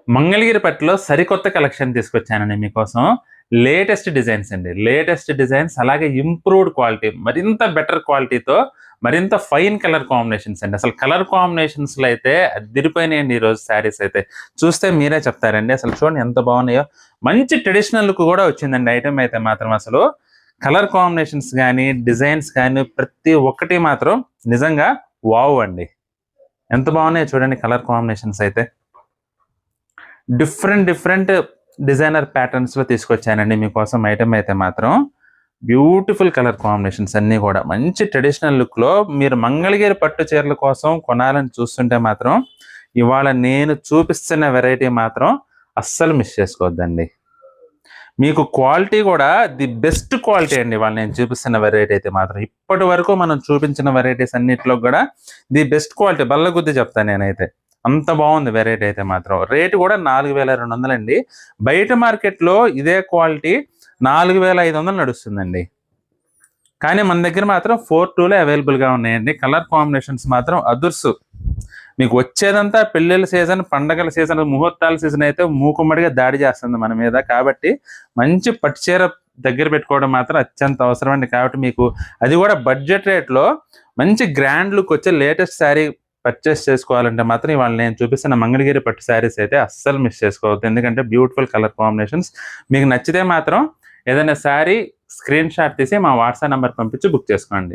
మంగళగిరి పట్టులో సరికొత్త కలెక్షన్ తీసుకొచ్చానండి మీకోసం. లేటెస్ట్ డిజైన్స్ అండి. లేటెస్ట్ డిజైన్స్ అలాగే ఇంప్రూవ్డ్ క్వాలిటీ. మరింత బెటర్ క్వాలిటీతో మరింత ఫైన్ కలర్ కాంబినేషన్స్ అండి. అసలు కలర్ కాంబినేషన్స్‌లో అయితే అద్దిరిపోయినాయండి ఈరోజు శారీస్ అయితే. చూస్తే మీరే చెప్తారండి. అసలు చూడండి ఎంత బాగున్నాయో. మంచి ట్రెడిషనల్ లుక్ కూడా వచ్చిందండి ఐటెమ్ అయితే మాత్రం అసలు. కలర్ కాంబినేషన్స్ గానీ, డిజైన్స్ కానీ ప్రతి ఒక్కటి మాత్రం నిజంగా వావ్ అండి. ఎంత బాగున్నాయో చూడండి కలర్ కాంబినేషన్స్ అయితే. డిఫరెంట్ డిజైనర్ ప్యాటర్న్స్ లో తీసుకొచ్చానండి మీకోసం ఐటమ్ అయితే మాత్రం. బ్యూటిఫుల్ కలర్ కాంబినేషన్స్ అన్నీ కూడా మంచి ట్రెడిషనల్ లుక్ లో మీరు మంగళగిరి పట్టు చీరల కోసం కొనాలని చూస్తుంటే మాత్రం ఇవాళ నేను చూపిస్తున్న వెరైటీ మాత్రం అస్సలు మిస్ చేసుకోవద్దండి. మీకు క్వాలిటీ కూడా ది బెస్ట్ క్వాలిటీ అండి ఇవాళ నేను చూపిస్తున్న వెరైటీ అయితే మాత్రం. ఇప్పటి వరకు మనం చూపించిన వెరైటీస్ అన్నిటిలో కూడా ది బెస్ట్ క్వాలిటీ బల్లగుద్ది చెప్తాను నేనైతే. అంత బాగుంది వెరైటీ అయితే మాత్రం. రేటు కూడా 4200 అండి. బయట మార్కెట్లో ఇదే క్వాలిటీ 4500 నడుస్తుందండి. కానీ మన దగ్గర మాత్రం 42లో అవైలబుల్గా ఉన్నాయండి. కలర్ కాంబినేషన్స్ మాత్రం అదుర్సు. మీకు వచ్చేదంతా పెళ్ళిళ్ళ సీజన్, పండగల సీజన్, ముహూర్తాల సీజన్ అయితే మూకుమ్మడిగా దాడి చేస్తుంది మన మీద. కాబట్టి మంచి పట్టు చీర దగ్గర పెట్టుకోవడం మాత్రం అత్యంత అవసరం అండి. కాబట్టి మీకు అది కూడా బడ్జెట్ రేట్లో మంచి గ్రాండ్ లుక్ వచ్చే లేటెస్ట్ శారీ పర్చేస్ చేసుకోవాలంటే మాత్రం ఇవాళ నేను చూపిస్తున్న మంగళగిరి పట్టు శారీస్ అయితే అస్సలు మిస్ చేసుకోవద్దు. ఎందుకంటే బ్యూటిఫుల్ కలర్ కాంబినేషన్స్. మీకు నచ్చితే మాత్రం ఏదైనా శారీ స్క్రీన్ షాట్ తీసి మా వాట్సాప్ నెంబర్ పంపించి బుక్ చేసుకోండి.